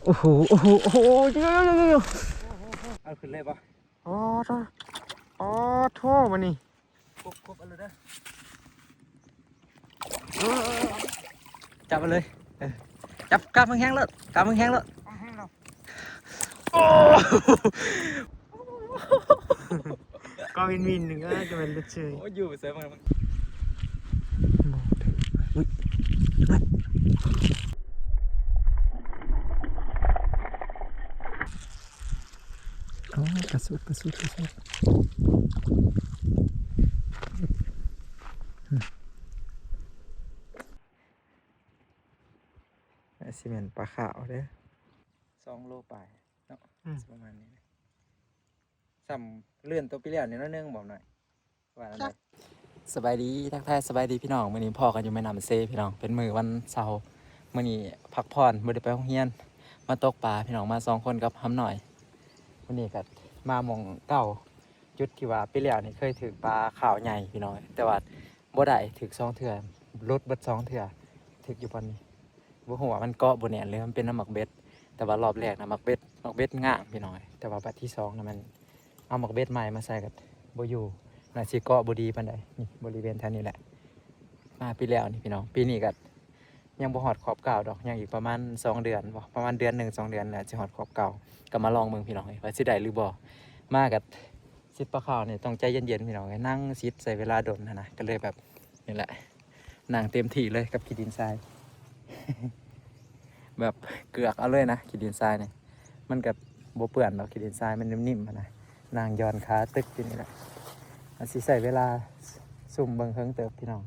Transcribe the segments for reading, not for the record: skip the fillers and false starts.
โอ้โหโอ้โหโอ้โหเยอะเอาขึ้นเลยปะอ๋อท่ออ๋อท่อมานี่ครบเอาเลยนะเออจับมาเลยจับกล้ามแห้งๆแล้วกล้ามแห้งๆแล้วโอ้ ก็วินหนึ่งก็จะเป็นลึกเฉย โหอยู่เสริมมันอุ้ยอ๋อกระสุดซีเมนต์ปลาขาวเด้อ2 โลไปเนาะประมาณนี้ซ้ำเลื่อนตัวไปเรื่อยนิดนึงบอกหน่อยว่าอะไรสบายดีทักทายสบายดีพี่น้องมื้อนี้พ่อกันอยู่แม่น้ำเซพี่น้องเป็นมื้อวันเสาร์มื้อนี้พักผ่อนบ่ได้ไปโรงเรียนมาตกปลาพี่น้องมา2 คนกับหำหน่อยมื้อนี้ก็มาหม่องเก่าจุดที่ว่าไปแล้วนี่เคยถือปลาขาวใหญ่พี่น้องแต่ว่าบ่ได้ถือ2 เทื่อรุดเบิด2 เทื่อถืออยู่ปานนี้บ่ฮู้ว่ามันเกาะบ่แน่นเลยมันเป็นน้ำหมักเบ็ดแต่ว่ารอบแรกนะหมักเบ็ดง่างพี่น้องแต่ว่าบัดที่2นะมันเอาหมักเบ็ดใหม่มาใส่กับบ่อยู่น่าสิเกาะบ่ดีปานใดนี่บริเวณแถวนี้แหละมาปีแล้วนี่พี่น้องปีนี้ก็ยังบ่ฮอดขอบเก่าดอกยังอีกประมาณ2 เดือนบ่ประมาณเดือน1 2 เดือนแหละสิฮอดขอบเก่าก็มาลองเบิ่งพี่น้องว่าสิได้หรือบ่มากับซิดปลาขาวนี่ต้องใจเย็นๆพี่น้องนั่งซิดใส่เวลาดนนะก็เลยแบบนี่แหละนั่งเต็มที่เลยกับขี้ดินทราย แบบเกือกเอาเลยนะขี้ดินทรายเนี่ยมันกับโบเปื่อนเราขี้ดินทรายมันนิ่มๆนะนางย้อนขาตึกอยู่นี่แหละอาสิใส่เวลาซุ่มเบิ่งเฮิงเติบพี่น้อง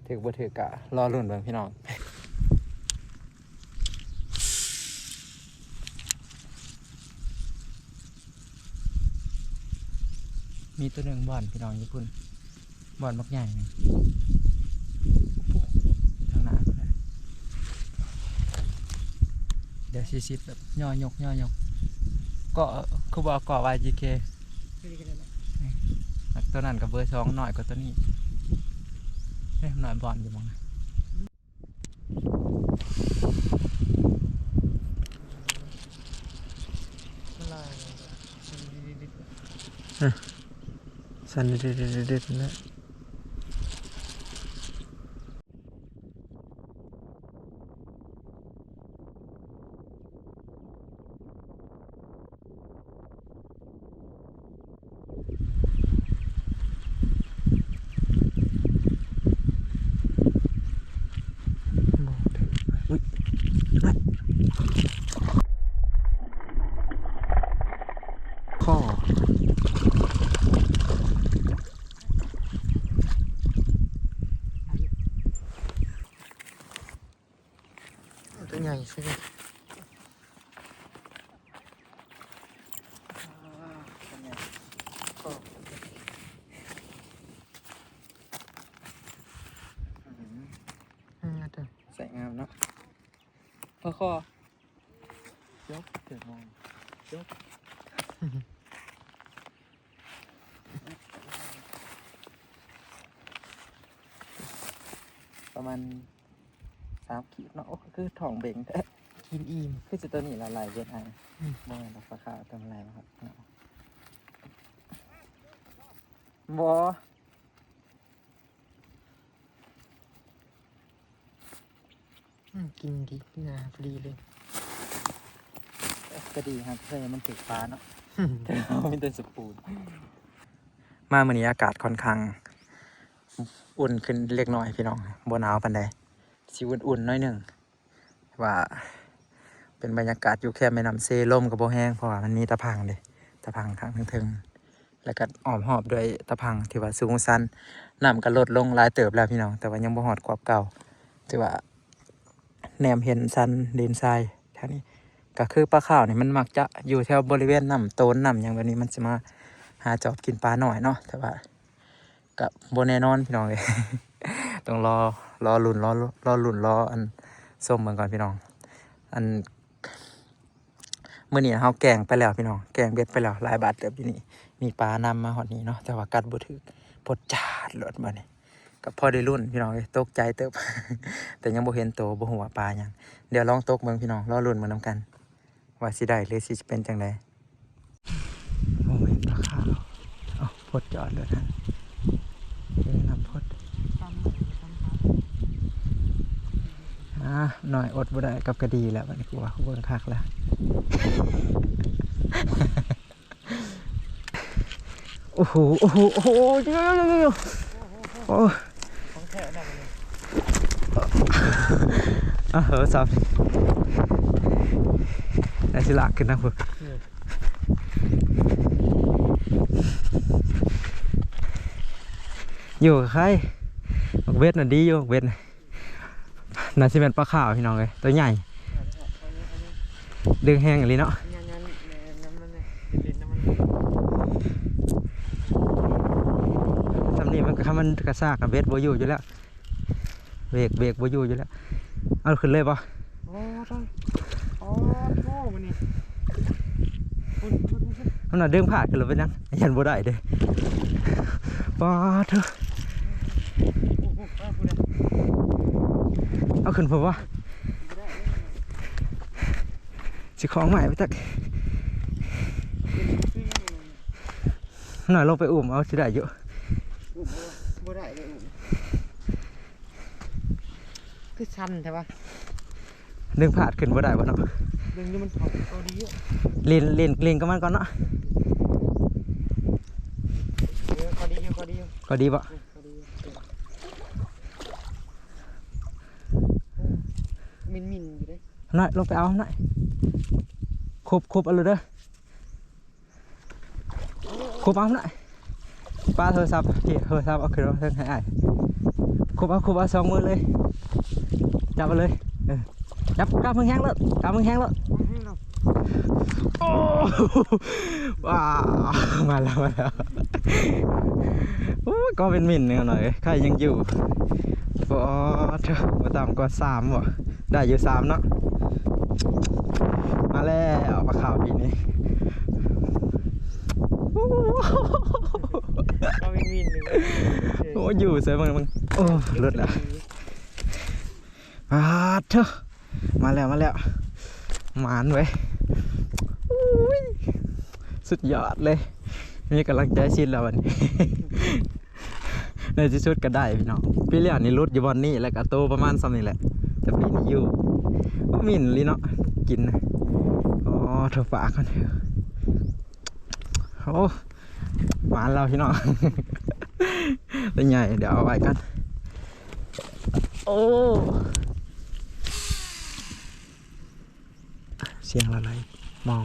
ถือบ่ถือกะรอรุ่นเบิ่งพี่น้องมีตัวหนึ่งบ่อนพี่น้องญี่ปุ่นบ่อนมักใหญ่หนึ่งทางหน้าก็ได้เดี๋ยวซิดๆแบบย่อยกเกาะคือบอกเกาะ YGK ตัวนั้นกับเบอร์2หน่อยกว่าตัวนี้หน่อยบอลอยู่มั้งสันเด็ดนะอุ้ยข้อตัวใหญ่ใช่ไหมใส่งามเนาะพอคอยกเถิดมองยกประมาณ3 ขีดเนาะคือถ่องเบ่งแท้ กินอิ่ม คือจะตัวนี้ละลายเวียดไทยบ่แม่นดอกปลาขาวตัวอะไรนะครับบ่ กินดีพี่นาฟรีเลย ก็ดีครับเพื่อมันติดฟ้าเนาะแต่เราไม่เดินสปูนมามื้อนี้อากาศค่อนข้างอุ่นขึ้นเล็กน้อยพี่น้องบ่หนาวปานใดสิอุ่นๆหน่อยหนึงว่าเป็นบรรยากาศอยู่แค่แม่น้ำเซลมก็บ่แห้งเพราะว่ามันมีตะพังเด้ตะพังทางถึงๆแล้วก็อ้อมหอบด้วยตะพังที่ว่าสูงชันน้ำก็ลดลงหลายเติบแล้วพี่น้องแต่ว่ายังบ่ฮอดกว่าเก่าที่ว่าแนมเห็นชันดินทรายแถวนี้ก็คือปลาขาวนี่มันมักจะอยู่แถวบริเวณน้ำโตนน้ำอย่างแบบนี้มันจะมาหาจอบกินปลาหน่อยเนาะแต่ว่ากับโบแน่นอนพี่น้องเลย ต้องรอลุ่นรออันส้มเหมือนก่อนพี่น้องอันมื้อนี้เราแกงไปแล้วพี่น้องแกงเบ็ดไปแล้วหลายบาทเติบอยู่นี่มีปลานำมาหอดนี้เนาะแต่ว่ากัดบ่ถึกพดจาดหลดมานี่กับพอได้รุ่นพี่น้องเลยตกใจเติบ แต่ยังบ่เห็นโตบ่ฮู้ว่าปลาหยังเดี๋ยวลองตกเบิ่งพี่น้องรอลุ่นมานำกัน ว่าสิได้หรือสิเป็นจังไดโอ้ยปลาขาวเอาพดจอดเลยนะเดี๋ยวน้ำพดหน่อยอดบ่ได้กับกระดีแล้ววันนี้กูว่าเขาเบิ่งคักแล้วโอ้โหโอ้โหโอ้โหเยอะโอ้ของแท้ได้เลยเหอะสับได้สิละขึ้นนะพุ่นอยู่กับใครบักเวทน่ะดีอยู่บักเวทน่าสิเป็นปลาขาวพี่น้องเลยตัวใหญ่ดึงแห้งอะไรเนาะทำนี่มันก็มันกระซากกับเวทโบอยู่แล้วเบรกโบอยู่แล้วเอาขึ้นเลยปะโอ้โหมันนี่มันน่ะดึงผ่านกันเลยไปนั่งยันโบได้เด้ปอเถอะเอาขึ้นผมวะสิของใหม่ไปตักหน่อยลงไปอุ้มเอาสิได้อยู่อุ้มบ่ได้เลยอุ้มคือชันใช่ปะดึงผ่านขึ้นบ่ได้ปะเนาะดึงนี่มันพอดีอ่ะเล่นกับมันก่อนเนาะพอดีปะมินอยู่เลยหน่อยลงไปเอาหน่อยครบเอาเลยเด้อครบเอาหน่อยปลาโทรศัพท์ที่โทรศัพท์เอาขึ้นมาเพิ่งให้ครบเอาสองมือเลยจับมาเลยจับกำมือแห้งแล้วโอ้ว้ามาแล้วโอ้ก็เป็นมินเนี่ยหน่อยใครยังอยู่โอ้เถอะมาต่ำกว่า3ว่ะได้อยู่3เนาะมาแล้วปลาขาวปีนี้ก็เป็นมินหนึ่งโอ้อยู่เสือมึงโอ้เลิศแล้วเถอะมาแล้วหมานไว้สุดยอดเลยมีกำลังใจชินแล้ววันนี้ในที่สุดก็ได้พี่น้องพี่เลี้ยงนี่รุดอยู่บนนี่แล้วก็โตประมาณซ้ำนี่แหละแต่ปีนี้อยู่มินลีเนาะกินเถอะปากกันโอ้หวานเราพี่น้องเป็นใหญ่เดี๋ยวเอาไว้กันโอ้เสียงอะไรมอง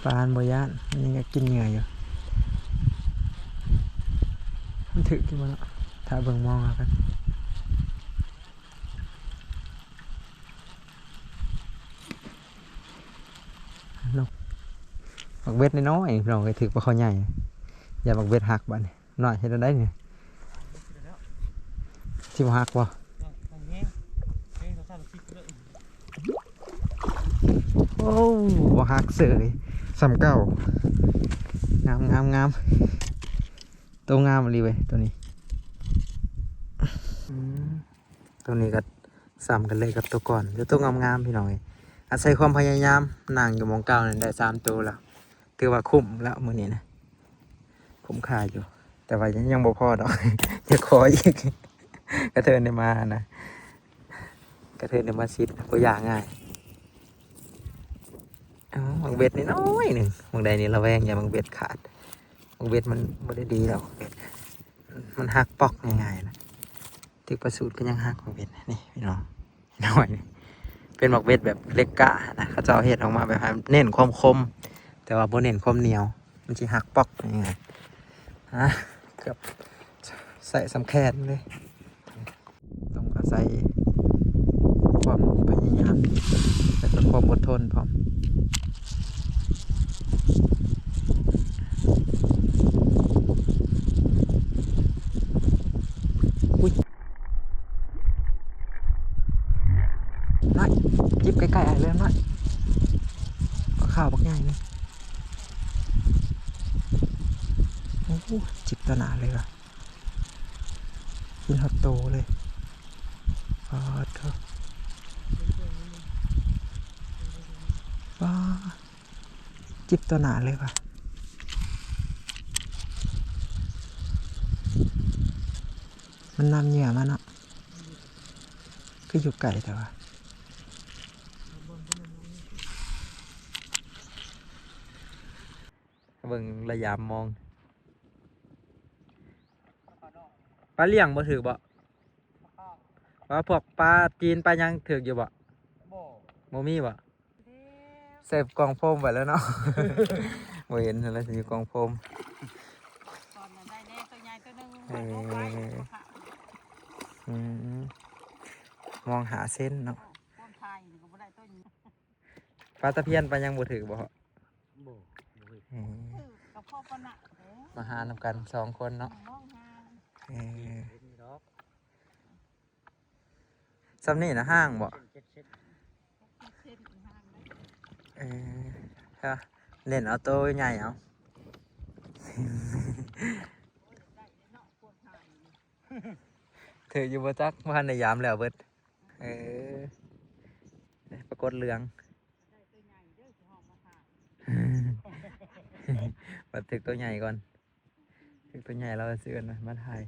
ปลาบย่านนี่ก็กินเหงื่ออยู่มันถือขึ้นมาแล้วถ้าเบิ่งมองกันบักเบ็ดน้อยๆเราไปถือปลาคอใหญ่อย่าบักเบ็ดหักบ้านหน่อยเห็นได้ไงที่มันหักวะโอ้บ่หักเสยสำเก่างามตัวงามอะไรเว้ยตัวนี้ตัวนี้ก็ซ้ำกันเลยกับตัวก่อนตัวงามพี่น้องอาศัยความพยายามนั่งอยู่มองเก่าเนี่ยได้3ตัวแล้วถือว่าคุ้มแล้วมื้อนี้นะคุ้มค่าอยู่แต่ว่ายังบ่พอดอกจะขออีกกระเทินได้มานะกระเทินได้มาซิดบ่ยากง่ายบางเบ็ดนี่น้อยหนึ่งบางใดนี่ระแวงอย่าบางเบ็ดขาดบางเบ็ดมันไม่ได้ดีหรอกเบ็ดมันหักปอกง่ายๆนะถึงประสูตรก็ยังหักบางเบ็ดนี่พี่น้องน้อยเป็นบางเบ็ดแบบเล็กกะนะเขาจะเอาเห็ดออกมาแบบเน้นความคมแต่ว่าโบเน้นความเหนียวมันจะหักปอกง่ายๆเกือบใส่สำแขนเลยต้องอาศัยความพยายามและความอดทนพร้อมน้อยจิบใกล้ๆอะไรเลยน้อยข้าวบักง่ายเลยโอ้จิบตะหนาเลยว่ะกินฮอตโตเลย อ๋อเถอะว้าจิบตัวหนาเลยป่ะมันนำเหยื่อมาเนาะก็อยู่ไกลแต่ว่าเบิ่งระยำมองปลาเลี้ยงบ่ถือบ่ว่าพวกปลาจีนปลายังถืออยู่บ่บ่มีบ่เสพกล่องโฟมไปแล้วเนาะ บ่เห็นอะไรสิอยู่กล่องโฟมอืมมองหาเส้นเนาะปลาตะเพียนปลายังบ่ถือบ่มาหานำกัน2 คนเนาะซ้ำนี่นะห้างบ่ฮะเล่นเอาตัวใหญ่เอา ถืออยู่บ่จักว่าในยามแล้วเบิดปรากฏเรืองมาถึกตัวใหญ่ก่อนถึกตัวใหญ่เราจะซื้อกันมาถ่าย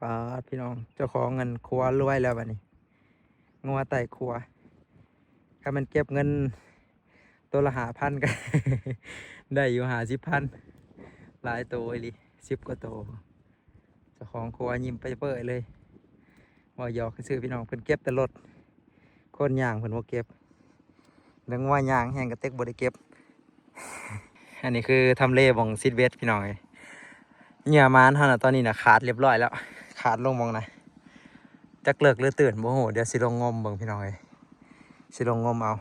ปาดพี่น้องเจ้าของเงินครัวรวยแล้วบัดนี้งัวไต่ครัวถ้ามันเก็บเงินตัวละ5,000 กัน ได้อยู่50,000หลายตัวเลย10 กว่าตัวเจ้าของครัวยิ้มไปเปิดเลยว่าหยอกซื้อพี่น้องเพิ่นเก็บแต่รถคนย่างเพิ่นบ่เก็บเรื่องว่าย่างแห้งกระเต็กบ่ได้เก็บ อันนี้คือทำเลบองซิดเวสพี่น้องเหยื่อมานเท่านั้นตอนนี้นะขาดเรียบร้อยแล้วขาดลงมองนะจักเลิกหรือตื่นโมโหเดี๋ยวสิลงงมเบิ่งพี่น้องสิลงงมเอา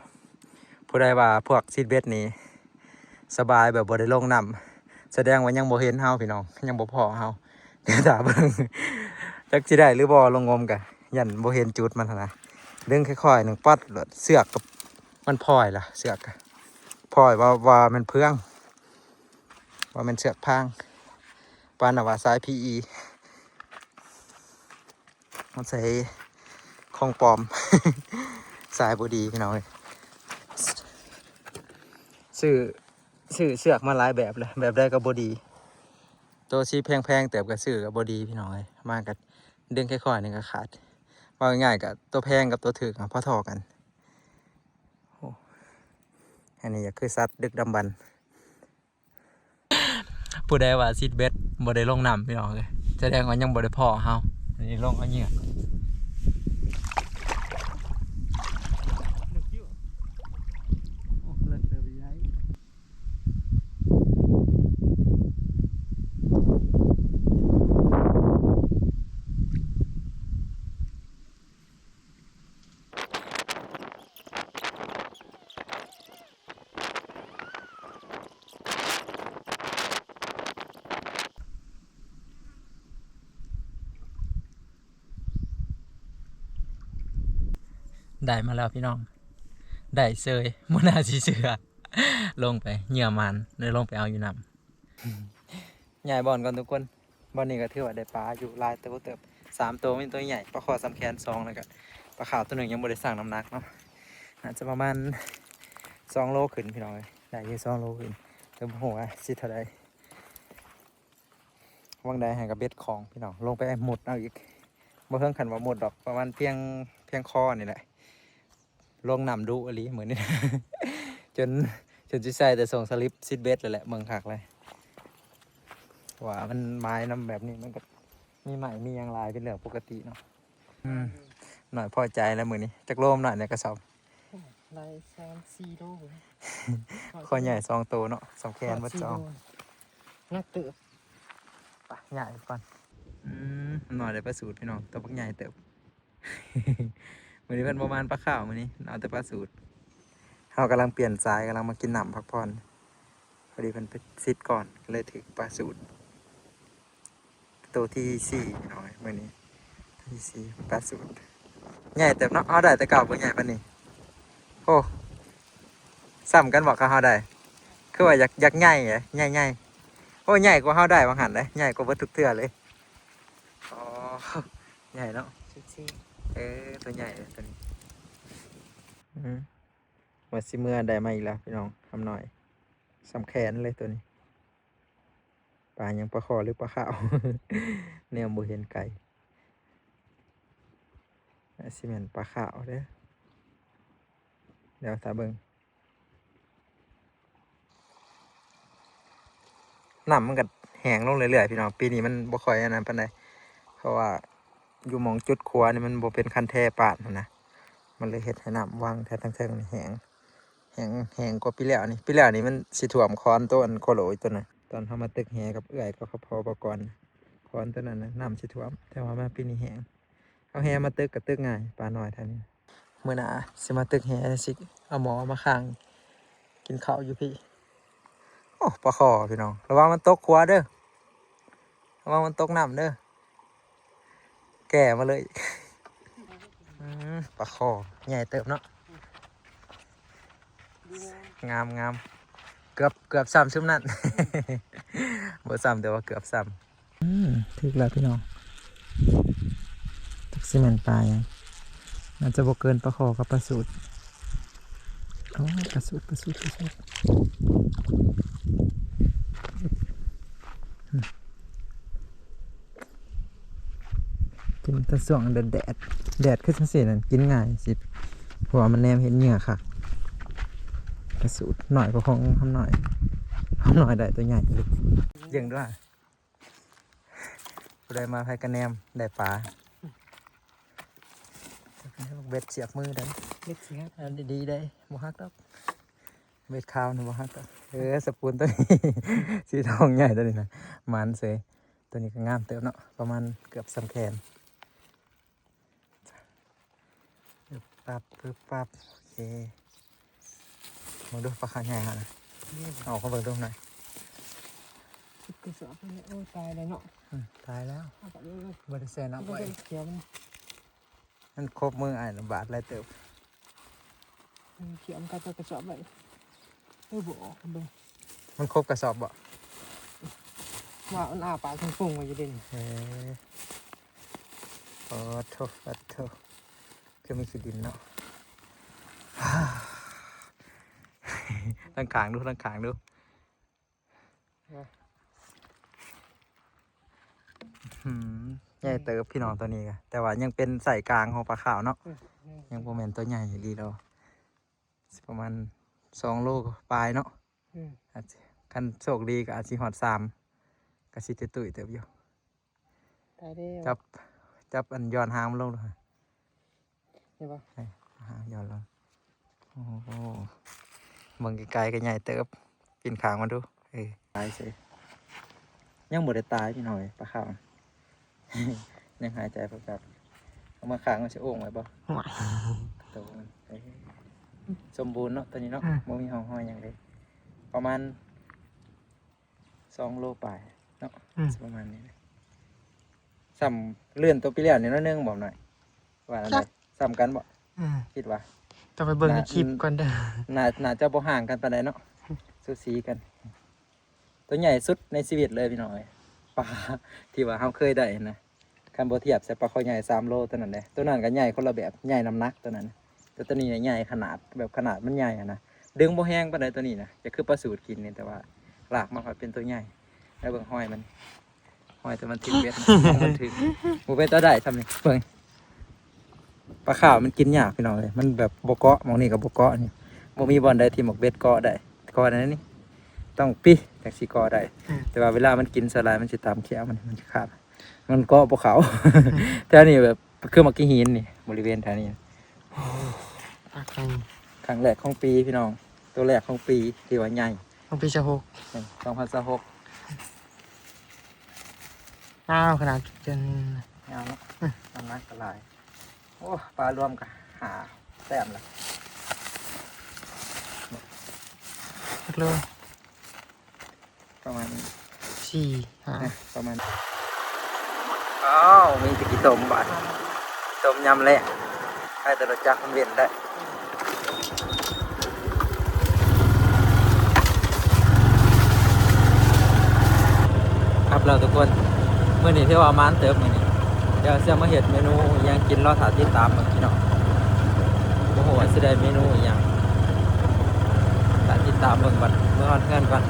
ผู้ใดว่าพวกซิดเวสนี้สบายแบบบ่ได้ลงน้ำแสดงว่ายังบ่เห็นเฮาพี่น้องยังบ่พอเฮาเดี๋ยวถามเบิ่งจักสิได้หรือบ่ลงงมกันยันบ่เห็นจุดมันนะดึงค่อยๆหนึ่งปัดเสือกกับมันพลอยล่ะเสือกพลอยว่ามันเพื่องว่ามันเสือกพางปานว่าสาย PE มันใส่ของปลอม สายบดีพี่น้องซื้อเสือกมาหลายแบบเลยแบบได้กับบดีตัวชีแพงๆแต่กับซื้อกับบดีพี่น้องมากับดึงค่อยๆนึงก็ขาดว่าง่ายกับตัวแพงกับตัวถือพอทอกันอันนี้ก็คือซัดดึกดำบรรพ์ผู้ใดว่าซิดเบสบ่ได้ลงน้ำพี่น้องเลยแสดงว่ายังบ่ได้พอเฮาอันนี้ลงเอาเหยื่อได้มาแล้วพี่น้องได้เซยมุนาสีเสือลงไปเหยื่อมันเลยลงไปเอาอยู่นำใหญ่บอลก่อนทุกคนบอลนี้ก็ถือว่าได้ปลาอยู่ลายตัวเติบ3 ตัวมีตัวใหญ่ปลาคอสำแคน2แล้วก็ปลาขาวตัวหนึ่งยังบ่ได้สั่งน้ำหนักเนาะอาจจะประมาณ2 โลขึ้นพี่น้องได้ที่2 โลขึ้นเติมหัวสิเท่าใดวังใดให้กับเบ็ดของพี่น้องลงไปหมดเอาอีกบ่เพิ่งขันว่าหมดดอกประมาณเพียงคอนี่แหละลงนำดูอลีเหมือนนี่ จนจิใส่แต่ส่งสลิปซิดเบสเลยแหละเมืองขักเลยว่ามันไม้น้ำแบบนี้มันก็มีใหม่มียางลายเป็นเรื่องปกติเนาะหน่อยพอใจแล้วมือนี้จักโลมหน่อยในกระสอบลาย3-4 โล คอใหญ่2 ตัวเนาะ2 แขนวัดจองนักเติบปะใหญ่ก่อนหน่อยได้ปลาสูตรพี่น้องตัวปักใหญ่เติบ มือนี้เป็นประมาณปลาข้าวมือนี้เอาแต่ปลาสูตรเขากำลังเปลี่ยนสายกำลังมากินหนำพักผ่อนพอดีเป็นซิดก่อนเลยถึงปลาสูตรตัวที่4น้อยมือนี้ที่4ปลาสูตรใหญ่เติบเนาะเอาได้แต่เก่าก็ใหญ่ปะนี่โอ้ซ้ำกันบอกเขาได้คือว่าอยากใหญ่ไงใหญ่โอ้ใหญ่กว่าเขาได้บางหันเลยใหญ่กว่าวัตถุเถื่อเลยอ๋อ ใหญ่เนาะ สุดซี ตัวใหญ่เลยตัวนี้ว่าสิเมื่อได้มาอีกแล้วพี่น้องทำหน่อยสำแขนเลยตัวนี้ปลายังปลาคอหรือปลาขาว แนวบ่เห็นไก่สิแม่นปลาขาวเด้อเดี๋ยวถ้าเบิ่งน้ำมันก็แห้งลงเรื่อยๆพี่น้องปีนี้มันบ่ค่อยอันนั้นปานใดเพราะว่าอยู่หมองจุดครัวนี่มันบ่เป็นคันแท้ปานนั่นนะมันเลยเฮ็ดให้น้ำวางแท้ทั้งเทิงนี่แห้งกว่าปีแล้วนี่มันสิท่วมคอนต้นโคโลอีตัวนั้นตอนเฮามาตึกแหกับเอื้อยก็เขาพอประกรณ์คอนตัวนั้นน่ะน้ำสิท่วมแต่ว่ามาปีนี้แห้งเอาแหมาตึกก็ตึกง่ายปลาน้อยเท่านี้มื้อหน้าสิมาตึกแหสิเอาหมอมาข้างกินข้าวอยู่พี่โอ้ปลาคอพี่น้องระวังมันตกครัวเด้อระวังมันตกน้ำเด้อแก่มาเลย ปลาคอใหญ่เติบเนาะงามเกือบซ้ำซุ้มนั่น บ่ซ้ำแต่ว่าเกือบซ้ำถึกแล้วพี่น้องตักซีเมนปลายังน่าจะบ่เกินปลาคอกับปลาสูตรปลาสูตรกินแตะส่วงแดดขึ้นจังซี่นั่นกินง่ายสิเพราะว่ามันแนมเห็นเหงื่อค่ะปลาสูตรหน่อยก็คงทำหน่อยได้ตัวใหญ่เลยยังด้วยผู้ใดมาให้กันแนมได้ปลาเบ็ดเสียบมือได้ เล็กเสีย อันดีๆได้บ่ฮักดอกเบ็ดขาวนะบ่ฮักดอกสปูนตัวนี้ สีทองใหญ่ตัวนี้นะมันเสยตัวนี้ก็งามเติมเนาะประมาณเกือบ3 แขนปั๊บโอเคมาดูปลาคางใหญ่ฮะนะเอาเข้าไปดูหน่อย กระสอบนี่โอ้ตายเลยเนาะ ตายแล้ว เอาแบบนี้เลย บริเซนเอาไป เขียวมัน มันครบมือบาทอะไรเติบ เขียวมันกระสอบไปบ่ออกเบิ่ง มันครบกระสอบบ่ ว่ามันอาปากทั้งฟุ้งอยู่เด่น โอ้โถคือมีขี้ดินเนาะ ตั้งขางดูใหญ่เติบพี่น้องตัวนี้กันแต่ว่ายังเป็นใส่กลางของปลาขาวเนาะยังโมเมนตัวใหญ่ดีเราประมาณ2 โลปลายเนาะอาจจะคันโชคดีก็อาจจะหอด3ก็สิจะตุ๋ยเติบอยู่ ตายแล้ว จับอันย้อนหางมันลงเลย ใช่ปะ หางย้อนลงโอ้โหเบิ่งไกลๆก็ใหญ่เติบกินขางมันดูตายสิยังบ่ได้ตายพี่หน่อยปลาขาว ยังหายใจแบบเอามาค้างมันจะโอ่งไว้บ่ตัวมันสมบูรณ์เนาะตัวนี้เนาะบ่มีห้อยอย่างเลยประมาณ2 โลปลายเนาะประมาณนี้ซ้ำเลื่อนตัวปีแล้วนี่น้อยนึงบอกหน่อยว่าอะไรซ้ำกันบ่คิดว่า ต้องไปเบิ่งในคลิปก่อนเด้อ น่าจะบ่ห่างกันปานใดเนาะสูสีกัน ตัวใหญ่สุดในชีวิตเลยพี่น้อยปลาที่ว่าเราเคยได้นะคันบ่เทียบใส่ปลาคอใหญ่3 โลตัวนั้นเลยตัวนั้นก็ใหญ่คนละแบบใหญ่น้ำหนักตัวนั้นแต่ตัวนี้ใหญ่ขนาดแบบขนาดมันใหญ่อะนะดึงบ่แห้งปานใดตัวนี้นะจะคือปลาสูตรกินนี่แต่ว่าหลากมันค่อยเป็นตัวใหญ่แล้วเบิ่งห้อยแต่มันถึงเบ็ดมันถึงบ่เป็นตัวได้ทำนี่เบิ่งปลาขาวมันกินยากพี่น้องเลยมันแบบบ่เกาะหม้องนี่ก็บ่เกาะนี่บ่มีบ่อนใดที่หมกเบ็ดเกาะได้เกาะได้นี่ต้องปิจากสิเกาะได้แต่ว่าเวลามันกินสลายมันสิตามแขวมันสิขาดมันเกาะบ่เขาแถวนี้แบบคือมักกี้หินนี่บริเวณแถวนี้ ปากกัน ครั้งแรกของปีพี่น้องตัวแรกของปีที่ว่าใหญ่ ต้องปีชะหก 2026 อ้าวขนาดจน ยาวเนาะน้ำหนักก็หลายโอ้ปลารวมกันหาแต้มละ เลย ประมาณ 4 ประมาณอ้าวมีตะกี้ต้มบาดต้มยำแหละให้แต่รสจักมันเว้นได้ครับเราทุกคนเมื่อนี้ที่ว่ามันเติมมื่อนี้แต่ ดี๋ยวเสียมาเห็ดเมนูอิหยังกินรอถาติดตามเมื่อกี้เนาะโอ้โหว่าสิได้เมนูอิหยังถาติดตามเบิ่งบัดเมื่อวันเพื่อนก่อน